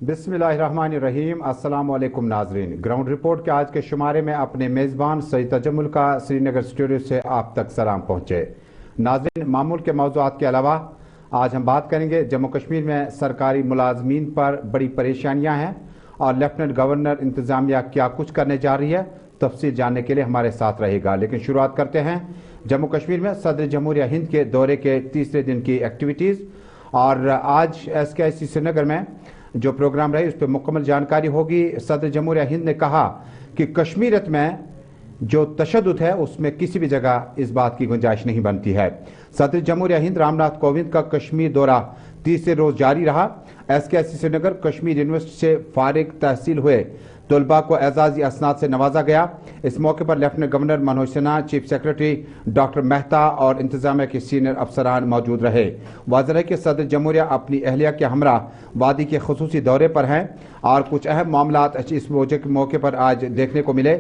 बिस्मिल्लाहिर्रहमानिर्रहीम। अस्सलाम वालेकुम नाजरीन। ग्राउंड रिपोर्ट के आज के शुमारे में अपने मेज़बान सईद तजम्मुल का श्रीनगर स्टूडियो से आप तक सलाम पहुँचे। नाजरीन, मामूल के मौज़ूआत के अलावा आज हम बात करेंगे जम्मू कश्मीर में सरकारी मुलाजमीन पर बड़ी परेशानियाँ हैं और लेफ्टिनेंट गवर्नर इंतज़ामिया क्या कुछ करने जा रही है। तफसील जानने के लिए हमारे साथ रहेगा, लेकिन शुरुआत करते हैं जम्मू कश्मीर में सदर जमहूरिया हिंद के दौरे के तीसरे दिन की एक्टिविटीज़। और आज SKIC श्रीनगर में जो प्रोग्राम रहे उस पर मुकम्मल जानकारी होगी। सदर जमहूरिया हिंद ने कहा कि कश्मीरियत में जो तशद्दुद है उसमें किसी भी जगह इस बात की गुंजाइश नहीं बनती है। सदर जमहूरिया हिंद रामनाथ कोविंद का कश्मीर दौरा तीसरे रोज जारी रहा। SKIC श्रीनगर कश्मीर यूनिवर्सिटी से फारिग तहसील हुए तलबा को एजाजी असनाद से नवाजा गया। इस मौके पर lieutenant governor Manoj Sinha, chief secretary doctor Mehta और इंतजामिया के सीनियर अफसरान मौजूद रहे। वाज़ेह है कि सदर जमहूरिया अपनी अहलिया के हमरा वादी के खुसूसी दौरे पर हैं और कुछ अहम मामलात इस मौके पर आज देखने को मिले।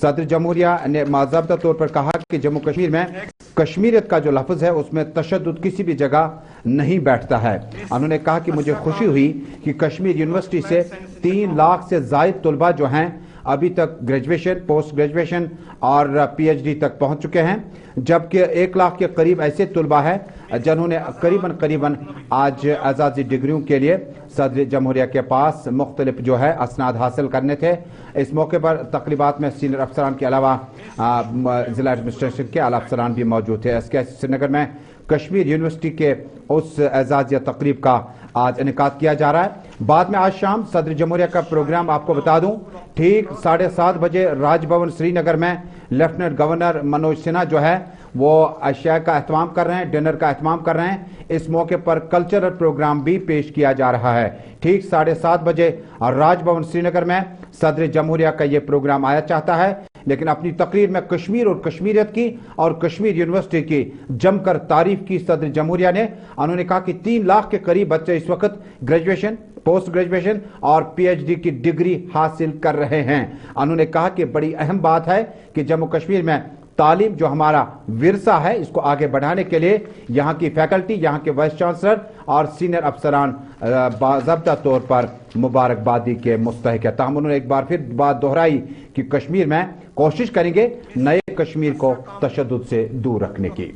सदर जमहूरिया ने बाज़ाब्ता तौर पर कहा कि जम्मू कश्मीर में कश्मीरियत का जो लफ्ज़ है उसमें तशद्दुद किसी भी जगह नहीं बैठता है। उन्होंने कहा कि मुझे खुशी हुई कि कश्मीर यूनिवर्सिटी से 3 लाख से ज़ायद तलबा जो हैं अभी तक ग्रेजुएशन, पोस्ट ग्रेजुएशन और PhD तक पहुंच चुके हैं, जबकि 1 लाख के करीब ऐसे तलबा हैं जिन्होंने करीबन आज एजाजी डिग्रियों के लिए सदर जमहूरिया के पास मुख्तलिफ जो है असनाद हासिल करने थे। इस मौके पर तकरीबात में सीनियर अफसरान के अलावा ज़िला एडमिनिस्ट्रेशन के आला अफसरान भी मौजूद थे। SKIC श्रीनगर में कश्मीर यूनिवर्सिटी के उस एजाजिया तकरीब का आज इनेकाद किया जा रहा है। बाद में आज शाम सदर जमहूरिया का प्रोग्राम आपको बता दूं, ठीक 7:30 बजे राजभवन श्रीनगर में लेफ्टिनेंट गवर्नर मनोज सिन्हा जो है वो अशिया का एहतमाम कर रहे हैं, डिनर का एहतमाम कर रहे हैं। इस मौके पर कल्चरल प्रोग्राम भी पेश किया जा रहा है। ठीक 7:30 बजे राजभवन श्रीनगर में सदर जमहूरिया का ये प्रोग्राम आया चाहता है, लेकिन अपनी तकरीर में कश्मीर और कश्मीरियत की और कश्मीर यूनिवर्सिटी की जमकर तारीफ की सदर जमहूरिया ने। उन्होंने कहा कि 3 लाख के करीब बच्चे इस वक्त ग्रेजुएशन, पोस्ट ग्रेजुएशन और PhD की डिग्री हासिल कर रहे हैं। उन्होंने कहा कि बड़ी अहम बात है कि जम्मू कश्मीर में तालीम जो हमारा विरसा है इसको आगे बढ़ाने के लिए यहाँ की फैकल्टी, यहाँ के वाइस चांसलर और सीनियर अफसरान बाज़ाब्ता तौर पर मुबारकबादी के मुस्तहिक है। ताहम उन्होंने एक बार फिर बात दोहराई कि कश्मीर में कोशिश करेंगे नए कश्मीर को तशद्दुद से दूर रखने की।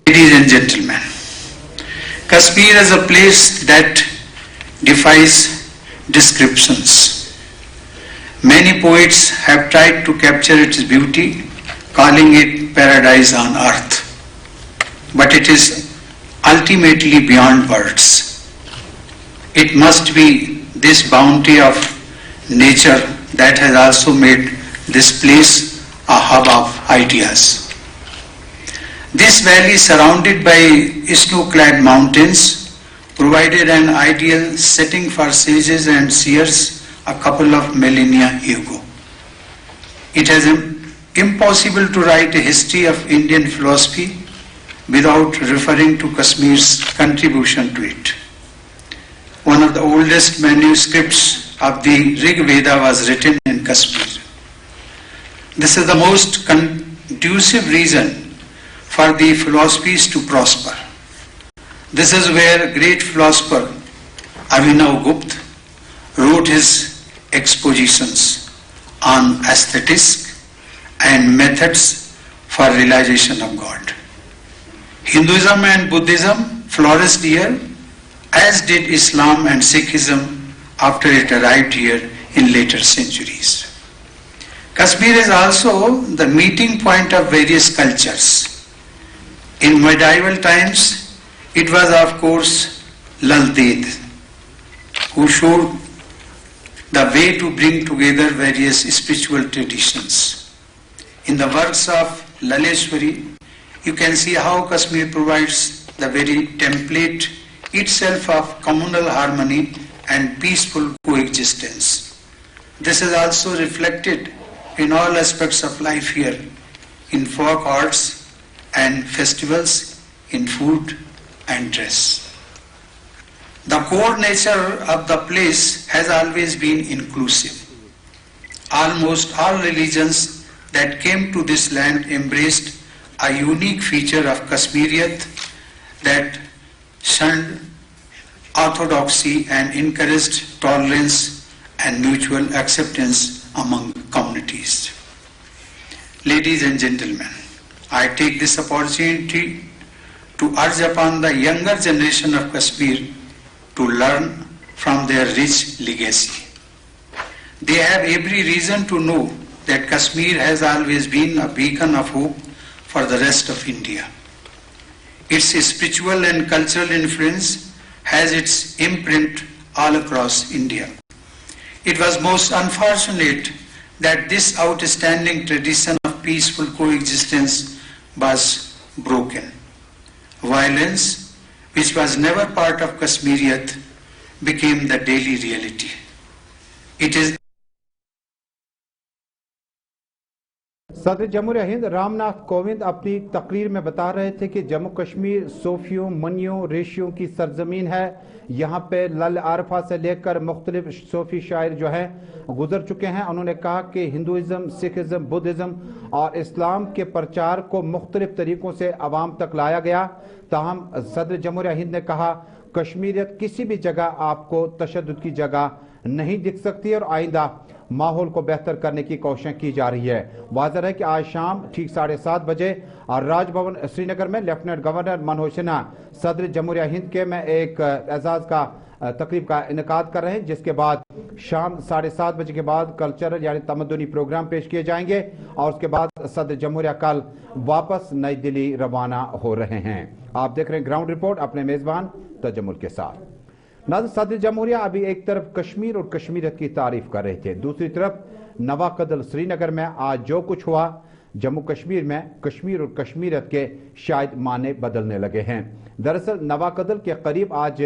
Ladies and gentlemen, Kashmir is a place that defies descriptions. Many poets have tried to capture its beauty, calling it paradise on earth. But it is ultimately beyond words. It must be this bounty of nature that has also made this place a hub of ideas. This valley, surrounded by snow-clad mountains, provided an ideal setting for sages and seers a couple of millennia ago. It is impossible to write a history of Indian philosophy without referring to Kashmir's contribution to it. One of the oldest manuscripts of the Rig Veda was written in Kashmir. This is the most conducive region for the philosophies to prosper. This is where great philosopher Abhinav Gupta wrote his expositions on aesthetics and methods for realization of God. Hinduism and Buddhism flourished here, as did Islam and Sikhism after it arrived here in later centuries. Kashmir is also the meeting point of various cultures. In medieval times, it was of course Lal Ded who showed the way to bring together various spiritual traditions. In the works of Laleshwari, you can see how Kashmir provides the very template itself of communal harmony and peaceful coexistence. This is also reflected in all aspects of life here, in folk arts and festivals, in food and dress. The core nature of the place has always been inclusive. Almost all religions that came to this land embraced a unique feature of Kashmiriyat that shunned orthodoxy and encouraged tolerance and mutual acceptance among communities. Ladies and gentlemen, I take this opportunity to urge upon the younger generation of Kashmir to learn from their rich legacy. They have every reason to know that Kashmir has always been a beacon of hope for the rest of India. Its spiritual and cultural influence has its imprint all across India. It was most unfortunate that this outstanding tradition of peaceful coexistence was broken. Violence, which was never part of Kashmiriyat, became the daily reality. It is सदर जमहूरिया हिंद रामनाथ कोविंद अपनी तकरीर में बता रहे थे कि जम्मू कश्मीर सूफियों, मुनियों, ऋषियों की सरजमीन है। यहाँ पे लल आरफा से लेकर मुख्तलिफ सूफी शायर जो है गुजर चुके हैं। उन्होंने कहा कि हिंदुइज्म, सिखिज्म, बुद्धिज्म और इस्लाम के प्रचार को मुख्तलिफ तरीकों से अवाम तक लाया गया। ताहम सदर जमहूरिया हिंद ने कहा कश्मीरियत किसी भी जगह आपको तशद्दुद की जगह नहीं दिख सकती और आइंदा माहौल को बेहतर करने की कोशिश की जा रही है। वाज़ेह है कि आज शाम ठीक 7:30 बजे और राजभवन श्रीनगर में लेफ्टिनेंट गवर्नर मनोज सिन्हा सदर जमहूरिया हिंद के में एक एजाज का तकरीब का इनेकाद कर रहे हैं, जिसके बाद शाम 7:30 बजे के बाद कल्चरल यानी तमद्दुनी प्रोग्राम पेश किए जाएंगे और उसके बाद सदर जमहूरिया कल वापस नई दिल्ली रवाना हो रहे हैं। आप देख रहे हैं ग्राउंड रिपोर्ट अपने मेजबान तजम्मुल के साथ। नाज़रीन, सदर जमहूरिया अभी एक तरफ कश्मीर और कश्मीरियत की तारीफ कर रहे थे, दूसरी तरफ नवाकदल श्रीनगर में आज जो कुछ हुआ जम्मू कश्मीर में कश्मीर और कश्मीरियत के शायद माने बदलने लगे हैं। दरअसल नवाकदल के करीब आज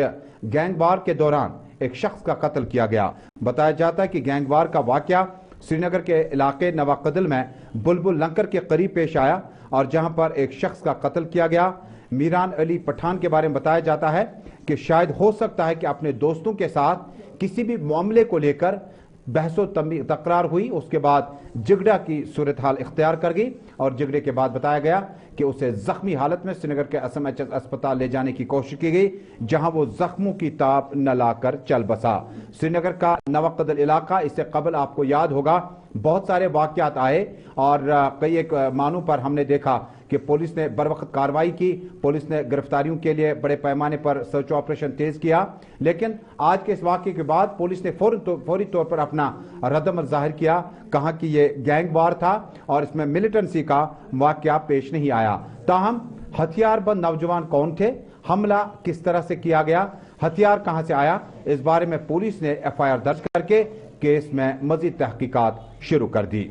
गैंगवार के दौरान एक शख्स का कत्ल किया गया। बताया जाता है कि गैंगवार का वाकया श्रीनगर के इलाके नवाकदल में बुलबुल लंकर के करीब पेश आया और जहां पर एक शख्स का कत्ल किया गया। मीरान अली पठान के बारे में बताया जाता है कि शायद हो सकता है कि अपने दोस्तों के साथ किसी भी मामले को लेकर बहसो तकरार हुई, उसके बाद झगड़ा की सूरत हाल इख्तियार कर गई और झगड़े के बाद बताया गया कि उसे जख्मी हालत में श्रीनगर के SMHS अस्पताल ले जाने की कोशिश की गई, जहां वो जख्मों की ताप न लाकर चल बसा। श्रीनगर का नवाकदल इलाका, इससे कबल आपको याद होगा बहुत सारे वाकयात आए और कई एक मानों पर हमने देखा कि पुलिस ने बर वक्त कार्रवाई की, पुलिस ने गिरफ्तारियों के लिए बड़े पैमाने पर सर्च ऑपरेशन तेज किया। लेकिन आज के इस वाकये के बाद पुलिस ने फौरी तौर पर अपना रद्दअमल जाहिर किया, कहा कि ये गैंगवार था और इसमें मिलिटेंसी का वाकया पेश नहीं आया। ताहम हथियारबंद नौजवान कौन थे, हमला किस तरह से किया गया, हथियार कहां से आया, इस बारे में पुलिस ने FIR दर्ज करके केस में मजीद तहकीकात शुरू कर दी।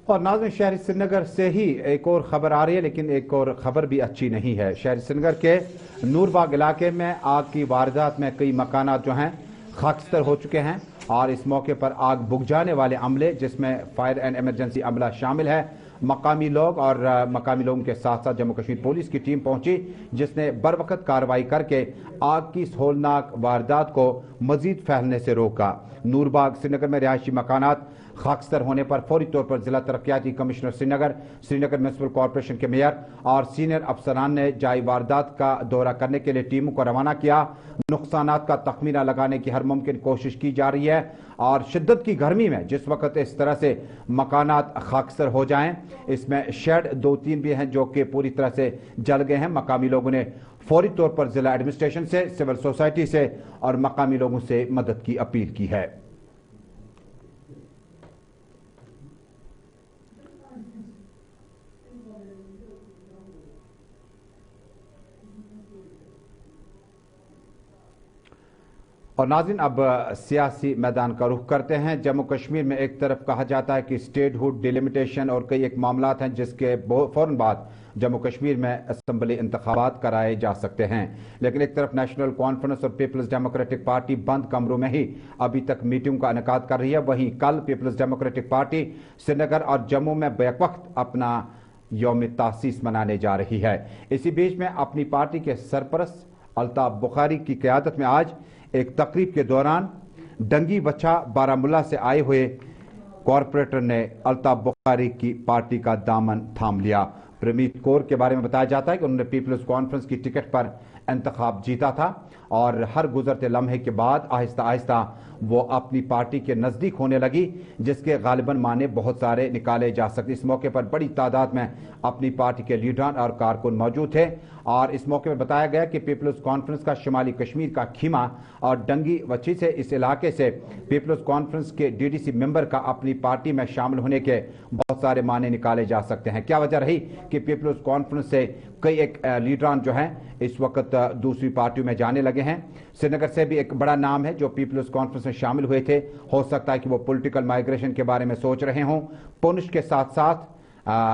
और नाज़रीन, शहर श्रीनगर से ही एक और खबर आ रही है, लेकिन एक और खबर भी अच्छी नहीं है। शहर श्रीनगर के नूरबाग इलाके में आग की वारदात में कई मकानात जो हैं खाकस्तर हो चुके हैं और इस मौके पर आग बुझ जाने वाले अमले, जिसमें फायर एंड इमरजेंसी अमला शामिल है, मकामी लोग और मकामी लोगों के साथ साथ जम्मू कश्मीर पुलिस की टीम पहुंची, जिसने बर वक्त कार्रवाई करके आग की इस होलनाक वारदात को मजीद फैलने से रोका। नूरबाग श्रीनगर में रिहायशी मकानात खाकस्तर होने पर फौरी तौर पर जिला तरक्याती commissioner Srinagar, Srinagar municipal corporation के मेयर और सीनियर अफसरान ने जाई वारदात का दौरा करने के लिए टीमों को रवाना किया। नुकसानात का तखमीना लगाने की हर मुमकिन कोशिश की जा रही है और शिद्दत की गर्मी में जिस वक्त इस तरह से मकानात खाकस्तर हो जाएं, इसमें शेड 2-3 भी हैं जो कि पूरी तरह से जल गए हैं। मकामी लोगों ने फौरी तौर पर जिला एडमिनिस्ट्रेशन से, सिविल सोसाइटी से और मकामी लोगों से मदद की अपील की है। और नाज़रीन, अब सियासी मैदान का रुख करते हैं। जम्मू कश्मीर में एक तरफ कहा जाता है कि स्टेटहुड डिलिमिटेशन और कई एक मामलात हैं जिसके फौरन बाद जम्मू कश्मीर में असम्बली इंतखाबात कराए जा सकते हैं, लेकिन एक तरफ नेशनल कॉन्फ्रेंस और पीपल्स डेमोक्रेटिक पार्टी बंद कमरों में ही अभी तक मीटिंग का इनेकाद कर रही है। वहीं कल पीपल्स डेमोक्रेटिक पार्टी श्रीनगर और जम्मू में बैकवक्त अपना यौम तासीस मनाने जा रही है। इसी बीच में अपनी पार्टी के सरपरस्त अल्ताफ बुखारी की क़यादत में आज एक तकरीब के दौरान डंगी वछा बारामुल्ला से आए हुए कॉरपोरेटर ने अल्ताफ बुखारी की पार्टी का दामन थाम लिया। प्रमीत कौर के बारे में बताया जाता है कि उन्होंने पीपल्स कॉन्फ्रेंस की टिकट पर इंतखाब जीता था और हर गुजरते लम्हे के बाद आहिस्ता आहिस्ता वो अपनी पार्टी के नज़दीक होने लगी, जिसके गालिबन माने बहुत सारे निकाले जा सकते। इस मौके पर बड़ी तादाद में अपनी पार्टी के लीडरान और कारकुन मौजूद थे और इस मौके पर बताया गया कि पीपल्स कॉन्फ्रेंस का शुमाली कश्मीर का खीमा और डंगी वची से इस इलाके से पीपल्स कॉन्फ्रेंस के डीडीसी मेंबर का अपनी पार्टी में शामिल होने के बहुत सारे माने निकाले जा सकते हैं। क्या वजह रही कि पीपल्स कॉन्फ्रेंस से कई एक लीडरान जो हैं इस वक्त दूसरी पार्टियों में जाने लगे हैं। श्रीनगर से भी एक बड़ा नाम है जो पीपल्स कॉन्फ्रेंस में शामिल हुए थे, हो सकता है कि वो पॉलिटिकल माइग्रेशन के बारे में सोच रहे हों। पुंछ के साथ साथ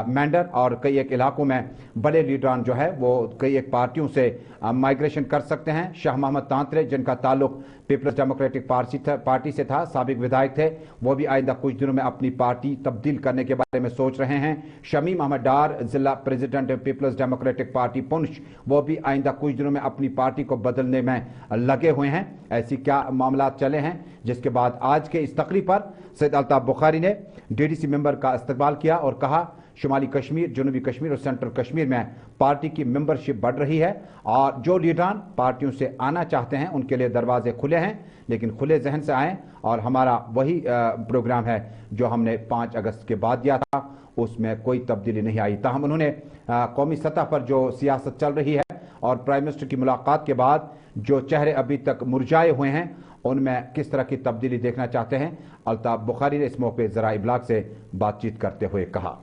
मेंढर और कई एक इलाकों में बड़े लीडरान जो है वो कई एक पार्टियों से माइग्रेशन कर सकते हैं। शाह मोहम्मद तांतरे जिनका ताल्लुक पीपल्स डेमोक्रेटिक पार्टी से था, साबिक विधायक थे, वो भी आइंदा कुछ दिनों में अपनी पार्टी तब्दील करने के बारे में सोच रहे हैं। शमीम अहमद डार जिला president peoples democratic party Poonch, वो भी आइंदा कुछ दिनों में अपनी पार्टी को बदलने में लगे हुए हैं। ऐसी क्या मामला चले हैं जिसके बाद आज के इस तकरीब पर सैयद अल्ताफ बुखारी ने डीडीसी मेंबर का इस्तकबाल किया और कहा शुमाली कश्मीर, जनूबी कश्मीर और सेंट्रल कश्मीर में पार्टी की मेंबरशिप बढ़ रही है और जो लीडरान पार्टियों से आना चाहते हैं उनके लिए दरवाजे खुले हैं, लेकिन खुले जहन से आएँ। और हमारा वही प्रोग्राम है जो हमने 5 अगस्त के बाद दिया था, उसमें कोई तब्दीली नहीं आई। ताहम उन्होंने कौमी सतह पर जो सियासत चल रही है और प्राइम मिनिस्टर की मुलाकात के बाद जो चेहरे अभी तक मुरझाए हुए हैं उनमें किस तरह की तब्दीली देखना चाहते हैं, अल्ताफ बुखारी ने इस मौके ज़रा इब्लाग से बातचीत करते हुए कहा।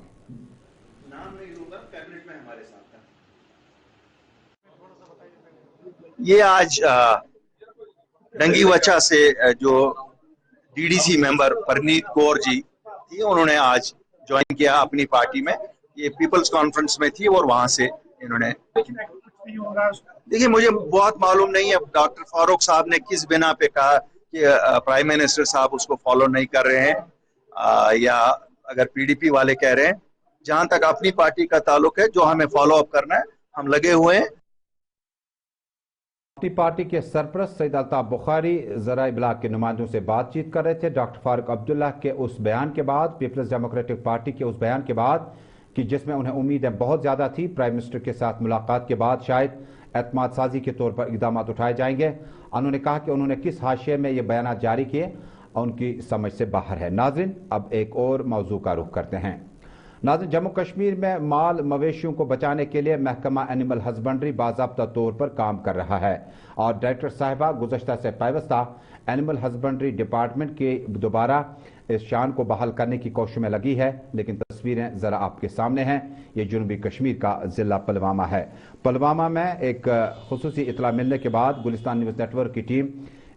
ये आज डंगी वचा से जो डीडीसी मेंबर प्रनीत कौर जी थी, उन्होंने आज ज्वाइन किया अपनी पार्टी में। ये पीपल्स कॉन्फ्रेंस में थी और वहां से इन्होंने, देखिए मुझे बहुत मालूम नहीं है डॉक्टर फारूक साहब ने किस बिना पे कहा कि प्राइम मिनिस्टर साहब उसको फॉलो नहीं कर रहे हैं या अगर पीडीपी वाले कह रहे हैं। जहां तक अपनी पार्टी का ताल्लुक है, जो हमें फॉलो अप करना है, हम लगे हुए हैं। अपनी पार्टी के सरपरस्त सैयद अल्ताफ बुखारी ज़रा इब्लाग के नुमाइंदों से बातचीत कर रहे थे। डॉक्टर फारूक अब्दुल्ला के उस बयान के बाद, पीपल्स डेमोक्रेटिक पार्टी के उस बयान के बाद कि जिसमें उन्हें उम्मीदें बहुत ज़्यादा थी, प्राइम मिनिस्टर के साथ मुलाकात के बाद शायद एतमाद साजी के तौर पर इक़दाम उठाए जाएंगे। उन्होंने कहा कि उन्होंने किस हाशिए में ये बयान जारी किए उनकी समझ से बाहर है। नाज़रीन, अब एक और मौजू का रुख करते हैं। नाज़रीन, जम्मू कश्मीर में माल मवेशियों को बचाने के लिए महकमा एनिमल हस्बेंड्री बाज़ाब्ता तौर पर काम कर रहा है और डायरेक्टर साहिबा गुज़श्ता से पायवस्ता एनिमल हस्बेंड्री डिपार्टमेंट के दोबारा इस शान को बहाल करने की कोशिश में लगी है। लेकिन तस्वीरें ज़रा आपके सामने हैं। ये जनूबी कश्मीर का ज़िला पुलवामा है। पुलवामा में एक खुसूसी इतला मिलने के बाद गुलिस्तान न्यूज़ नेटवर्क की टीम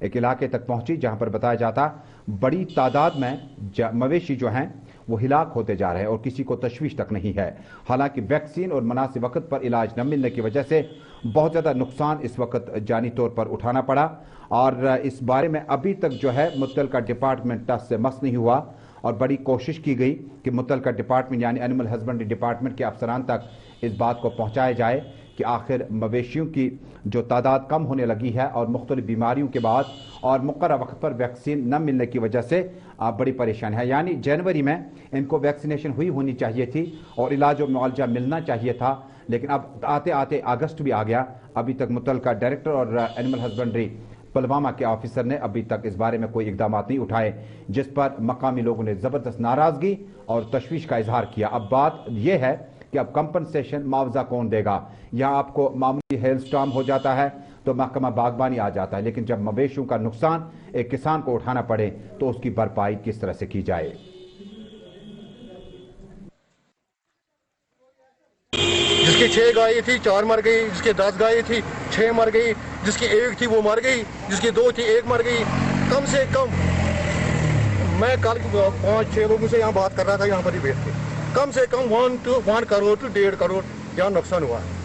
एक इलाके तक पहुंची जहां पर बताया जाता बड़ी तादाद में मवेशी जो हैं वो हिलाक होते जा रहे हैं और किसी को तशवीश तक नहीं है। हालांकि वैक्सीन और मुनासिब वक्त पर इलाज न मिलने की वजह से बहुत ज़्यादा नुकसान इस वक्त जानी तौर पर उठाना पड़ा और इस बारे में अभी तक जो है मुतल्लिका डिपार्टमेंट टस से मस नहीं हुआ और बड़ी कोशिश की गई कि मुतल्लिका डिपार्टमेंट यानी एनिमल हस्बेंड्री डिपार्टमेंट के अफसरान तक इस बात को पहुँचाया जाए कि आखिर मवेशियों की जो तादाद कम होने लगी है और मुख्तलिफ बीमारियों के बाद और मुक़र्रर वक्त पर वैक्सीन न मिलने की वजह से बड़ी परेशानी है। यानी जनवरी में इनको वैक्सीनेशन हुई होनी चाहिए थी और इलाज और मुआवजा मिलना चाहिए था, लेकिन अब आते आते अगस्त भी आ गया। अभी तक मुतल्लिका डायरेक्टर और एनिमल हस्बेंड्री पुलवामा के ऑफिसर ने अभी तक इस बारे में कोई इकदाम नहीं उठाए, जिस पर मकामी लोगों ने ज़बरदस्त नाराज़गी और तशवीश का इजहार किया। अब बात यह है कि अब कंपनसेशन मुआवजा कौन देगा। यहाँ आपको मामूली हेल स्टॉर्म हो जाता है तो महकमा बागबानी आ जाता है, लेकिन जब मवेशियों का नुकसान एक किसान को उठाना पड़े तो उसकी भरपाई किस तरह से की जाए। जिसकी 6 गायें थी 4 मर गई, जिसकी 10 गायें थी 6 मर गई, जिसकी 1 थी वो मर गई, जिसकी 2 थी 1 मर गई। कम से कम मैं कल 5-6 लोगों से यहाँ बात कर रहा था, यहाँ पर ही बैठ के, कम से कम 1 करोड़ to 1.5 करोड़ यहाँ नुकसान हुआ है।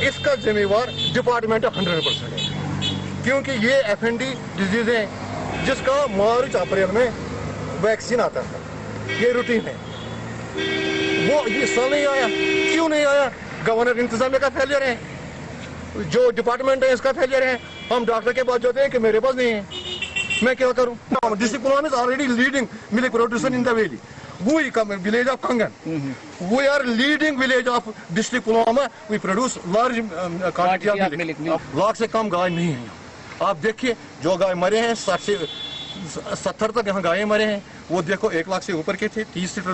इसका जिम्मेवार डिपार्टमेंट 100% है, क्योंकि ये FND डिजीज है जिसका मार्च अप्रैल में वैक्सीन आता था, ये रूटीन है। वो ये साल नहीं आया, क्यों नहीं आया? गवर्नर इंतजामिया का फेलियर है, जो डिपार्टमेंट है इसका फेलियर है। हम डॉक्टर के पास जाते हैं कि मेरे पास नहीं है, मैं क्या करूं? District Pulwama is already leading milk production in the valley. We come village of Kangan. We are leading village of district Pulwama. We produce large quantity of milk. Lakh से कम गाय नहीं है। आप देखिए जो गाय मरे हैं 60 से 70 तक यहाँ गायें मरे हैं, वो देखो 1 लाख से ऊपर के थे, 30 लीटर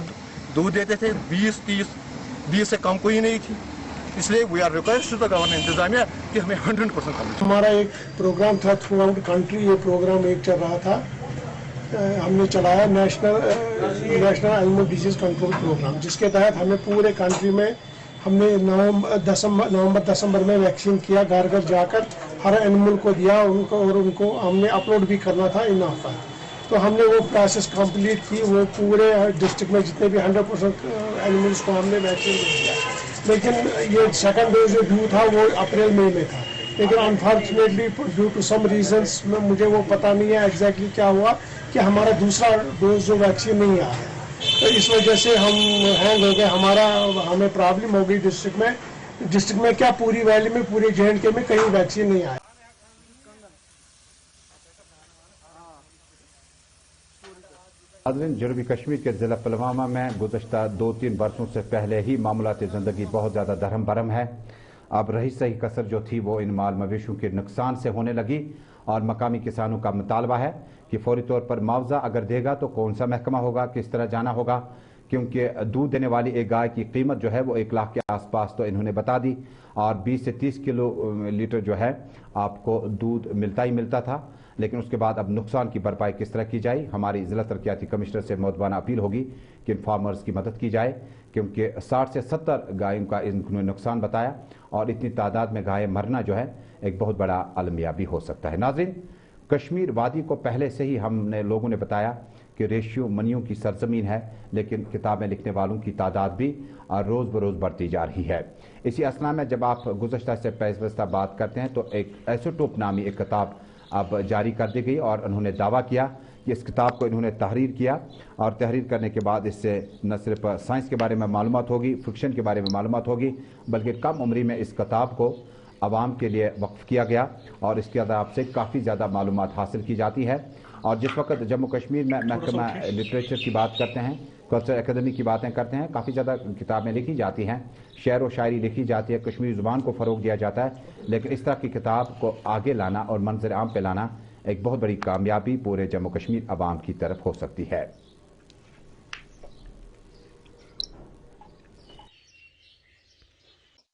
दूध देते थे, 20 से कम कोई नहीं थी। इसलिए we are request to the government इंतजामिया कि हमें 100% कम। हमारा एक प्रोग्राम था थ्रू आउट कंट्री, ये प्रोग्राम एक चल रहा था, हमने चलाया national animal disease control programme, जिसके तहत हमें पूरे कंट्री में हमने नवंबर दिसंबर में वैक्सीन किया, घर घर जाकर हर एनिमल को दिया उनको, और उनको हमने अपलोड भी करना था इन ऑफर। तो हमने वो प्रोसेस कंप्लीट की, वो पूरे डिस्ट्रिक्ट में जितने भी 100% एनिमल्स को हमने वैक्सीन दे दिया। लेकिन ये सेकंड डोज जो ड्यू था वो अप्रैल मई में था, लेकिन unfortunately due to some reasons में मुझे वो पता नहीं है एग्जैक्टली क्या हुआ कि हमारा दूसरा डोज जो वैक्सीन नहीं आया, तो इस वजह से हम हैंग हो गए, हमें प्रॉब्लम हो गई डिस्ट्रिक्ट में क्या पूरी वैली में, पूरे J&K में कहीं वैक्सीन नहीं आया। जनूबी कश्मीर के ज़िला पुलवामा में गुज़श्ता 2-3 बरसों से पहले ही मामूलात ज़िंदगी बहुत ज़्यादा दरहम बरहम है। अब रही सही कसर जो थी वो इन माल मवेशियों के नुकसान से होने लगी, और मकामी किसानों का मुतालबा है कि फौरी तौर पर मुआवजा अगर देगा तो कौन सा महकमा होगा, किस तरह जाना होगा, क्योंकि दूध देने वाली एक गाय की कीमत जो है वो 1 लाख के आसपास तो इन्होंने बता दी, और 20 से 30 लीटर जो है आपको दूध मिलता ही मिलता था। लेकिन उसके बाद अब नुकसान की भरपाई किस तरह की जाए, हमारी ज़िला तरक्याती कमिश्नर से मौदबाना अपील होगी कि इन फार्मर्स की मदद की जाए, क्योंकि 60 से 70 गायों का इन्होंने नुकसान बताया, और इतनी तादाद में गायें मरना जो है एक बहुत बड़ा अलमिया भी हो सकता है। नाज़रीन, कश्मीर वादी को पहले से ही हमने लोगों ने बताया कि रेशियो मनियों की सरजमीन है, लेकिन किताबें लिखने वालों की तादाद भी रोज़ बरोज़ बढ़ती जा रही है। इसी असना में जब आप गुज़श्ता से पैसवस्ता बात करते हैं तो एक एसोटोप नामी एक किताब अब जारी कर दी गई, और उन्होंने दावा किया कि इस किताब को इन्होंने तहरीर किया, और तहरीर करने के बाद इससे न सिर्फ साइंस के बारे में मालूमात होगी, फिक्शन के बारे में मालूमात होगी, बल्कि कम उम्री में इस किताब को आवाम के लिए वक्फ किया गया, और इसके अदाब से काफ़ी ज़्यादा मालूमात हासिल की जाती है। और जिस वक्त जम्मू कश्मीर में महकमा लिटरेचर की बात करते हैं, कल्चर एकेडमी की बातें करते हैं, काफ़ी ज़्यादा किताबें लिखी जाती हैं, शेर व शायरी लिखी जाती है, कश्मीरी ज़ुबान को फ़रोग दिया जाता है, लेकिन इस तरह की किताब को आगे लाना और मंजर आम पे लाना एक बहुत बड़ी कामयाबी पूरे जम्मू कश्मीर अवाम की तरफ हो सकती है।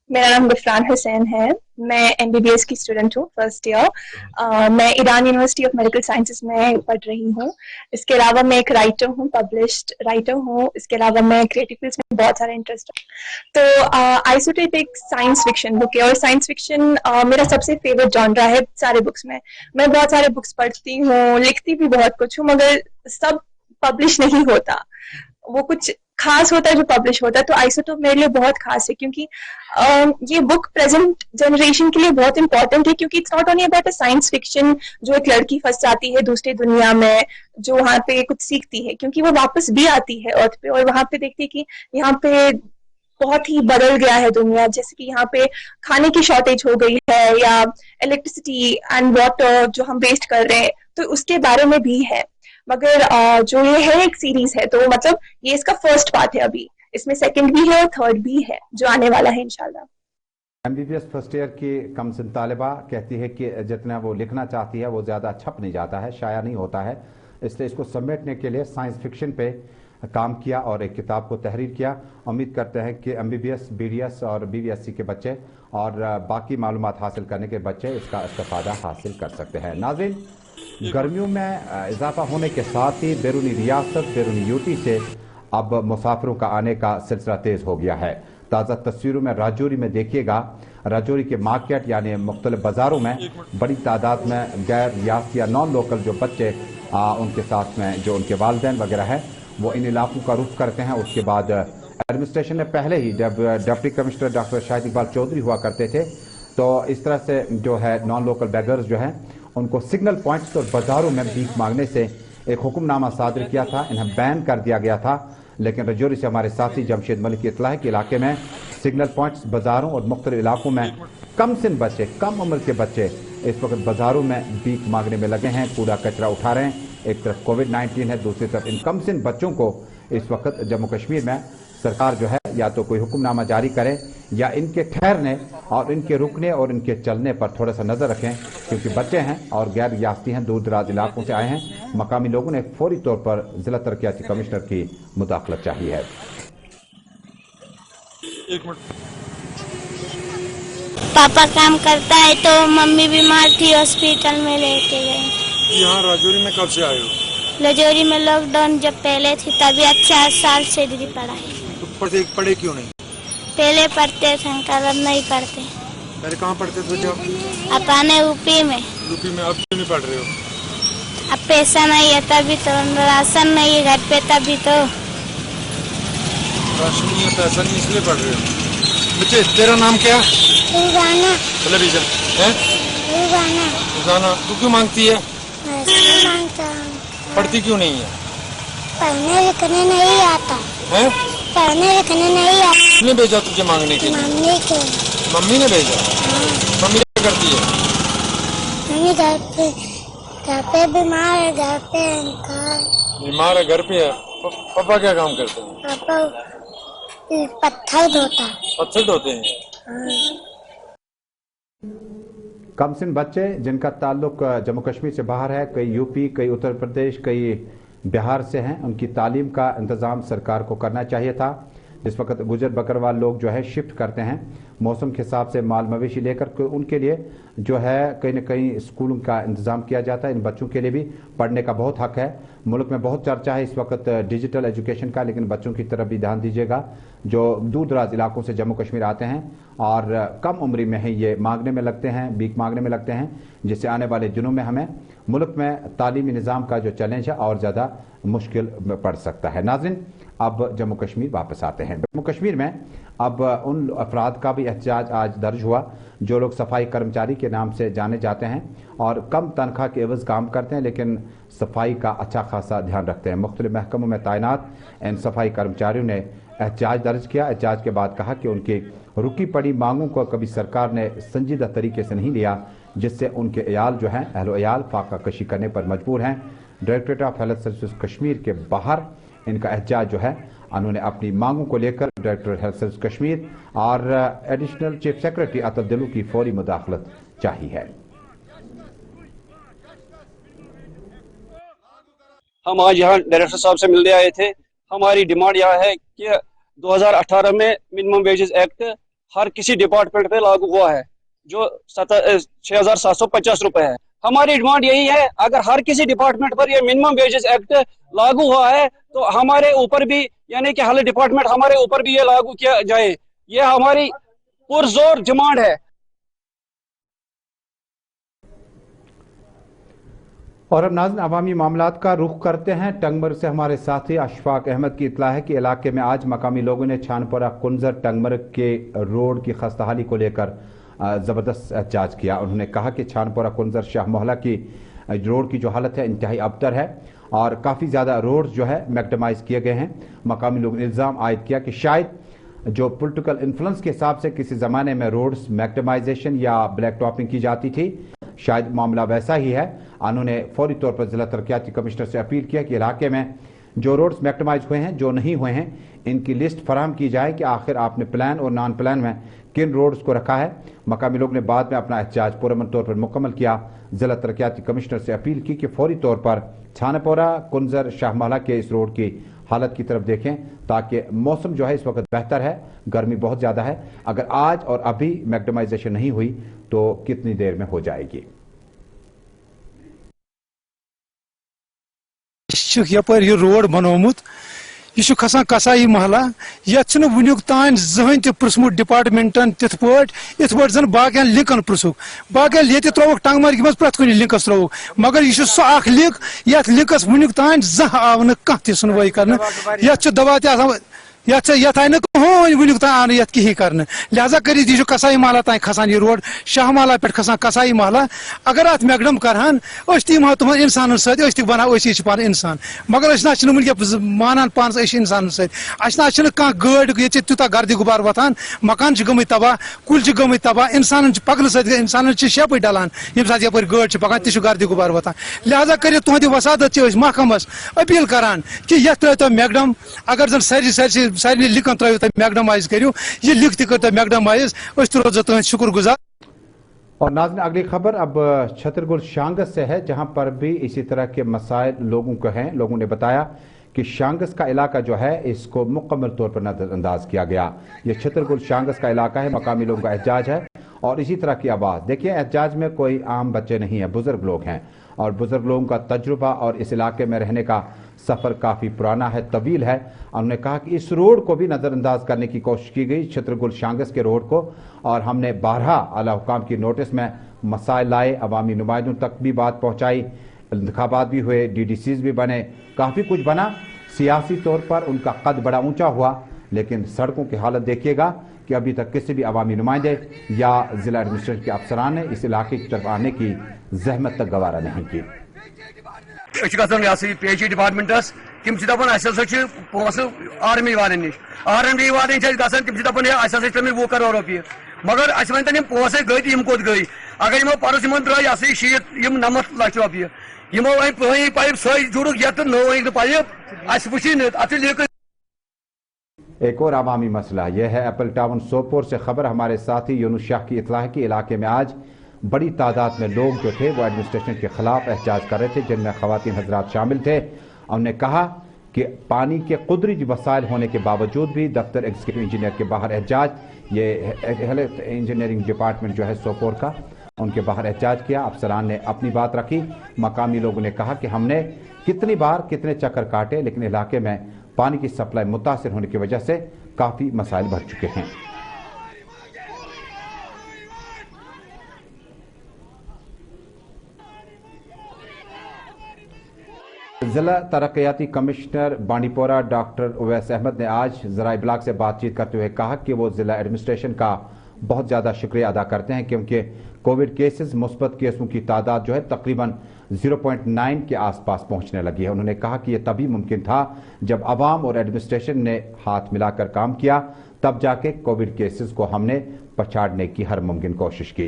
मेरा नाम गुफरान हुसैन है, मैं MBBS की स्टूडेंट हूँ, फर्स्ट ईयर। मैं Iran university of medical sciences में पढ़ रही हूँ। इसके अलावा मैं एक राइटर हूँ, पब्लिश्ड राइटर हूँ। इसके अलावा मैं क्रिएटिव फील्ड्स में बहुत सारा इंटरेस्ट है। तो आइसोटेप एक साइंस फिक्शन बुक है, और साइंस फिक्शन मेरा सबसे फेवरेट जॉनरा है सारे बुक्स में। मैं बहुत सारे बुक्स पढ़ती हूँ, लिखती भी बहुत कुछ हूँ, मगर सब पब्लिश नहीं होता, वो कुछ खास होता है जो पब्लिश होता है। तो आइसोटोप मेरे लिए बहुत खास है, क्योंकि ये बुक प्रेजेंट जनरेशन के लिए बहुत इंपॉर्टेंट है, क्योंकि it's not only about a science fiction जो एक लड़की फंस जाती है दूसरी दुनिया में, जो वहाँ पे कुछ सीखती है, क्योंकि वो वापस भी आती है अर्थ पे, और वहाँ पे देखती है कि यहाँ पे बहुत ही बदल गया है दुनिया, जैसे कि यहाँ पे खाने की शॉर्टेज हो गई है, या इलेक्ट्रिसिटी एंड वाटर जो हम वेस्ट कर रहे हैं, तो उसके बारे में भी है। मगर जो ये है एक सीरीज है, तो मतलब ये इसका फर्स्ट पार्ट है, अभी इसमें सेकंड भी है और थर्ड भी है जो आने वाला है इंशाल्लाह। MBBS फर्स्ट ईयर की कमसिन तालिबा कहती है कि जितना वो लिखना चाहती है वो ज़्यादा छप नहीं जाता है, शाया नहीं होता है, इसलिए इसको समेटने के लिए साइंस फिक्शन पे काम किया और एक किताब को तहरीर किया। उम्मीद करते हैं कि MBBS, BDS और BVSC के बच्चे और बाकी मालूमात हासिल करने के बच्चे इसका इस्तेफादा हासिल कर सकते हैं। नाज़रीन, गर्मियों में इजाफा होने के साथ ही बैरूनी रियासत, बैरूनी यूटी से अब मुसाफिरों का आने का सिलसिला तेज़ हो गया है। ताज़ा तस्वीरों में राजौरी में देखिएगा, राजौरी के मार्केट यानी मुख्तलिफ बाज़ारों में बड़ी तादाद में गैर रियासती या नॉन लोकल जो बच्चे उनके साथ में जो उनके वालिदैन वगैरह हैं वो इन इलाकों का रुख करते हैं। उसके बाद एडमिनिस्ट्रेशन ने पहले ही deputy commissioner doctor Shahid Iqbal Chaudhary हुआ करते थे, तो इस तरह से जो है नॉन लोकल बेगर्स जो हैं उनको सिग्नल पॉइंट्स और बाज़ारों में भीख मांगने से एक हुक्मनामा सादर किया था, इन्हें बैन कर दिया गया था। लेकिन राजौरी से हमारे साथी जमशेद मलिक की इत्तला है कि इलाके में सिग्नल पॉइंट्स, बाज़ारों और मुख्तलिफ इलाकों में कम सिन बच्चे, कम उम्र के बच्चे इस वक्त बाजारों में भीख मांगने में लगे हैं, कूड़ा कचरा उठा रहे हैं। एक तरफ कोविड-19 है, दूसरी तरफ इन कमसिन बच्चों को इस वक्त जम्मू कश्मीर में सरकार जो है या तो कोई हुक्मनामा जारी करे या इनके ठहरने और इनके रुकने और इनके चलने पर थोड़ा सा नजर रखें, क्योंकि बच्चे हैं और गैर रियासती हैं, दूर दराज इलाकों से आए हैं। मकामी लोगों ने फौरी तौर पर जिला तरक्याती कमिश्नर की मुदाखलत चाहिए है। पापा काम करता है तो मम्मी बीमार थी, हॉस्पिटल में लेके गए। यहाँ राजौरी में कब से आए हो? राजौरी में लॉकडाउन जब पहले थी तभी 4 साल से दीदी पढ़ाई। तो पढ़े क्यों नहीं? पहले पढ़ते थे अंकल, अब नहीं पढ़ते। पहले कहाँ पढ़ते थे जब? अपने यूपी में। यूपी में। अब क्यों नहीं पढ़ रहे हो? अब पैसा नहीं है तभी तो, राशन नहीं है घर पे तभी तो। राशन नहीं है, पैसा नहीं, इसलिए पढ़ रहे हो। बच्चे तेरा नाम क्या? रुजाना। है? रुजाना। तू क्यों मांगती है? मांगता हूँ। पढ़ती क्यों नहीं है? पढ़ने लिखने नहीं आता है? पढ़ने लिखने नहीं आता। किसने भेजा तुझे मांगने के लिए? मम्मी के। मम्मी ने भेजा? मम्मी क्या करती है? मम्मी घर पे बीमार है, घर पे अंकल बीमार है, घर पे है। पापा क्या काम करते हैं? पापा पत्थर धोता। पत्थर ढोते हैं। कमसिन बच्चे जिनका ताल्लुक जम्मू कश्मीर से बाहर है, कई यूपी, कई उत्तर प्रदेश, कई बिहार से हैं, उनकी तालीम का इंतज़ाम सरकार को करना चाहिए था। जिस वक्त गुजर बकरवाल लोग जो है शिफ्ट करते हैं मौसम के हिसाब से माल मवेशी लेकर, उनके लिए जो है कहीं न कहीं स्कूलों का इंतज़ाम किया जाता है। इन बच्चों के लिए भी पढ़ने का बहुत हक है। मुल्क में बहुत चर्चा है इस वक्त डिजिटल एजुकेशन का, लेकिन बच्चों की तरफ भी ध्यान दीजिएगा जो दूर दराज इलाकों से जम्मू कश्मीर आते हैं और कम उम्री में ही ये मांगने में लगते हैं, भीख मांगने में लगते हैं, जिससे आने वाले दिनों में हमें मुल्क में तालीमी निज़ाम का जो चैलेंज है और ज़्यादा मुश्किल पड़ सकता है। नाज़रीन, अब जम्मू कश्मीर वापस आते हैं। जम्मू कश्मीर में अब उन अफराद का भी एहतजाज आज दर्ज हुआ जो लोग सफाई कर्मचारी के नाम से जाने जाते हैं और कम तनख्वाह के एवज काम करते हैं, लेकिन सफाई का अच्छा खासा ध्यान रखते हैं। मुख्तलिफ महकमों में तैनात इन सफाई कर्मचारियों ने एहतजाज दर्ज किया। एहतजाज के बाद कहा कि उनकी रुकी पड़ी मांगों को कभी सरकार ने संजीदा तरीके से नहीं लिया, जिससे उनके अयाल जो हैं अहलो अयाल फाका कशी करने पर मजबूर हैं। Directorate of health services Kashmir के बाहर इनका एहतजाज जो है, उन्होंने अपनी मांगों को लेकर डायरेक्टर हेल्थ सर्विस कश्मीर और एडिशनल चीफ सेक्रेटरी अतल दिलू की फौरी मुदाखलत चाहिए है। हम आज यहाँ डायरेक्टर साहब से मिलने आए थे। हमारी डिमांड यह है कि 2018 में मिनिमम वेजेस एक्ट हर किसी डिपार्टमेंट पे लागू हुआ है, जो 6,750 रुपए है। हमारी डिमांड यही है, अगर हर किसी डिपार्टमेंट पर ये मिनिमम वेजेस एक्ट लागू हुआ है तो हमारे ऊपर भी, यानी कि हर डिपार्टमेंट हमारे ऊपर भी ये लागू किया जाए। ये हमारी पुरजोर डिमांड है। और अब नाज़रीन अवामी मामलात का रुख करते हैं। टंगमर्ग से हमारे साथी अशफाक अहमद की इतला है कि इलाके में आज मकामी लोगों ने छानपुरा कुंजर टंगमर्ग के रोड की खस्ताहाली को लेकर ज़बरदस्त एहतजाज किया। उन्होंने कहा कि छानपुरा कुंजर शाह मोहल्ला की रोड की जो हालत है इंतहाई अबतर है और काफ़ी ज़्यादा रोड जो है मैक्डमाइज किए गए हैं। मकामी लोगों ने इल्ज़ाम आयद किया कि शायद जो पॉलिटिकल इन्फ्लुएंस के हिसाब से किसी ज़माने में रोड्स मैक्डमाइजेशन या ब्लैक टॉपिंग की जाती थी, शायद मामला वैसा ही है। उन्होंने फौरी तौर पर जिला तरक्याती कमिश्नर से अपील किया कि इलाके में जो रोड्स मैक्डमाइज हुए हैं, जो नहीं हुए हैं, इनकी लिस्ट फराहम की जाए कि आखिर आपने प्लान और नॉन प्लान में किन रोड्स को रखा है। मकामी लोग ने बाद में अपना एहतजाज पुरअमन तौर पर मुकम्मल किया। जिला तरक्याती कमिश्नर से अपील की कि फौरी तौर पर छानपोरा कुंजर शाहमाला के इस रोड की हालत की तरफ देखें, ताकि मौसम जो है इस वक्त बेहतर है, गर्मी बहुत ज़्यादा है। अगर आज और अभी मैक्डमाइजेशन नहीं हुई तो कितनी देर में हो जाएगी। यपर यह रोड बनोमुत यह खसान कसाई महला ये वुनुक तान जहन तह पृथमुत डिपार्टमेंटन तिथ पे जन बाकी लिंकन पृथुक बाकी ये त्रोक टंगमर्ग मज प्रत कुछ लिंकस त्रोक, मगर यह सह लिंक ये लिंकस वुनुक तान जह आव कह सुनवाई कर। ये दवा यथ आय वुनिक तान आन यथ कहीं कर लिहाजा कर कसाई महला तान खसान यह रोड शाह महला पे खसान कसाई महला अगर अत मैकडम करान तम तुम इंसान सत बना पान इंसान मगर वनक मानान पान इंसान सत कह गाड़ ये तूत गर्द गुबार वतान मकान गमत तबाह कुल गमत तबाह इंसान पकन इंसान शेप डलान ये सात यप गाड़ पकान तह गर्द गुबार वतान लिहाजा कर तुहद वसादत महकमस अपील करान कि ये त्रो मैकडम अगर जन सारे लिखन त्रो तुम मैकडमाइज करू ये लिख तक मैकडमाइज रोजो तुम शुक्रगुजार। और नाज़रीन अगली खबर अब छतरगुल शांगस से है, जहां पर भी इसी तरह के मसाइल लोगों को हैं। लोगों ने बताया कि शांगस का इलाका जो है इसको मुकम्मल तौर पर नजरअंदाज किया गया। ये छतरगुल शांगस का इलाका है, मकामी लोगों का एहतजाज है और इसी तरह की आवाज़। देखिए एहतजाज में कोई आम बच्चे नहीं है, बुजुर्ग लोग हैं और बुजुर्ग लोगों का तजुर्बा और इस इलाके में रहने का सफ़र काफ़ी पुराना है, तवील है। उन्होंने कहा कि इस रोड को भी नज़रअंदाज करने की कोशिश की गई, छतरगुल शांगस के रोड को, और हमने 12 आला हुकाम की नोटिस में मसाइल लाए, अवामी नुमाइंदों तक भी बात पहुँचाई, इंतखाबात भी हुए, DDCs भी बने, काफ़ी कुछ बना। सियासी तौर पर उनका कद बड़ा ऊंचा हुआ, लेकिन सड़कों की हालत देखिएगा कि अभी तक किसी भी अवामी नुमाइंदे या ज़िला एडमिनिस्ट्रेशन के अफसरान ने इस इलाके की तरफ आने की जहमत तक गवारा नहीं की। PHE डिपार्टमेंटस तम पोस आर्मी वाले नश आर्मी वाले तम दपान 20 करोड़ रुपये मगर अस वन तम पोस गई तो कोत गई अगर यमो परस द्रा 90 लक्ष रुपये यमो पुरानी पाइप सही जुड़ ये नो पाइप अस वो एक और अवामी मसला यह है एप्पल टाउन सोपोर से खबर हमारे साथी यूनुस शाह की इत्तला है कि इलाके में आज बड़ी तादाद में लोग जो थे वो एडमिनिस्ट्रेशन के खिलाफ एहतजाज कर रहे थे, जिनमें खवातीन हजरात शामिल थे। उन्होंने कहा कि पानी के कुदरती वसाइल होने के बावजूद भी दफ्तर एग्जीक्यूटिव इंजीनियर के बाहर एहतजाज, ये हेल्थ इंजीनियरिंग डिपार्टमेंट जो है सोपोर का, उनके बाहर एहतजाज किया। अफसरान ने अपनी बात रखी। मकामी लोगों ने कहा कि हमने कितनी बार कितने चक्कर काटे, लेकिन इलाके में पानी की सप्लाई मुतासिर होने की वजह से काफ़ी मसाइल बढ़ चुके हैं। जिला तरक्याती कमिश्नर बांडीपोरा डॉक्टर उवैस अहमद ने आज ज़रा इब्लाग से बातचीत करते हुए कहा कि वो जिला एडमिनिस्ट्रेशन का बहुत ज़्यादा शुक्रिया अदा करते हैं, क्योंकि कोविड केसेस, मुस्बत केसों की तादाद जो है तकरीबन 0.9 के आसपास पहुंचने लगी है। उन्होंने कहा कि यह तभी मुमकिन था जब अवाम और एडमिनिस्ट्रेशन ने हाथ मिलाकर काम किया, तब जाके कोविड केसेस को हमने पछाड़ने की हर मुमकिन कोशिश की।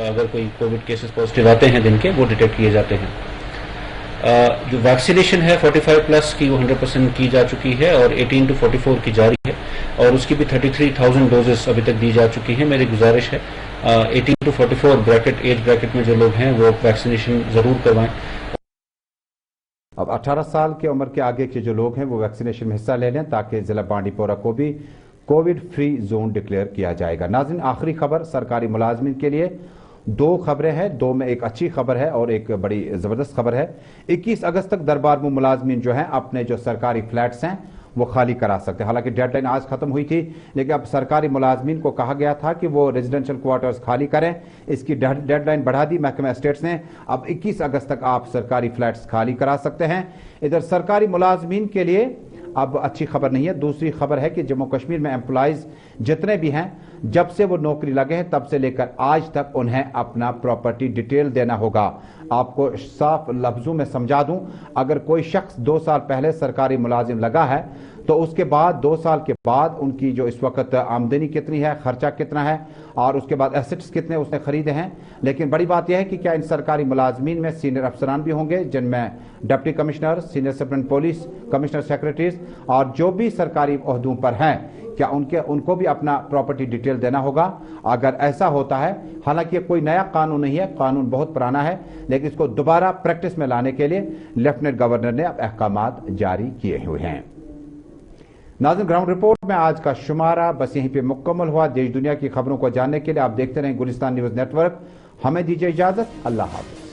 अगर कोई कोविड केसेस पॉजिटिव आते हैं दिन के, वो डिटेक्ट किए जाते हैं। जो वैक्सीनेशन है 45 प्लस की वो 100% की जा चुकी है और 18 to 44 की जारी है और उसकी भी 33,000 डोजेस अभी तक दी जा चुकी है। मेरी गुजारिश है 18 to 44 ब्रैकेट एज ब्रैकेट में जो लोग हैं वो वैक्सीनेशन जरूर करवाएं। अब 18 साल की उम्र के आगे के जो लोग हैं वो वैक्सीनेशन में हिस्सा ले लें, ताकि जिला बांडीपोरा को भी कोविड फ्री जोन डिक्लेयर किया जाएगा। नाज़रीन आखिरी खबर सरकारी मुलाजमिन के लिए, 2 खबरें हैं, 2 में एक अच्छी खबर है और एक बड़ी ज़बरदस्त खबर है। 21 अगस्त तक दरबार में मुलाजमीन जो हैं अपने जो सरकारी फ्लैट्स हैं वो खाली करा सकते हैं। हालांकि डेडलाइन आज ख़त्म हुई थी, लेकिन अब सरकारी मुलाजमीन को कहा गया था कि वो रेजिडेंशियल क्वार्टर्स खाली करें। इसकी डेडलाइन बढ़ा दी महकमा एस्टेट्स ने। अब 21 अगस्त तक आप सरकारी फ्लैट्स खाली करा सकते हैं। इधर सरकारी मुलाजमीन के लिए अब अच्छी खबर नहीं है। दूसरी खबर है कि जम्मू कश्मीर में एम्प्लॉइज जितने भी हैं, जब से वो नौकरी लगे हैं तब से लेकर आज तक उन्हें अपना प्रॉपर्टी डिटेल देना होगा। आपको साफ लफ्जों में समझा दूं, अगर कोई शख्स 2 साल पहले सरकारी मुलाजिम लगा है तो उसके बाद 2 साल के बाद उनकी जो इस वक्त आमदनी कितनी है, खर्चा कितना है और उसके बाद एसेट्स कितने उसने खरीदे हैं। लेकिन बड़ी बात यह है कि क्या इन सरकारी मुलाजमीन में सीनियर अफसरान भी होंगे, जिनमें deputy commissioner, senior superintendent police, commissioner secretaries और जो भी सरकारी ओहदों पर हैं, क्या उनको भी अपना प्रॉपर्टी डिटेल देना होगा। अगर ऐसा होता है, हालांकि कोई नया कानून नहीं है, कानून बहुत पुराना है, लेकिन इसको दोबारा प्रैक्टिस में लाने के लिए लेफ्टिनेंट गवर्नर ने अब अहकामात जारी किए हुए हैं। नाज़रीन ग्राउंड रिपोर्ट में आज का शुमारा बस यहीं पे मुकम्मल हुआ। देश दुनिया की खबरों को जानने के लिए आप देखते रहें गुलिस्तान न्यूज़ नेटवर्क। हमें दीजिए इजाजत। अल्लाह हाफ़िज़।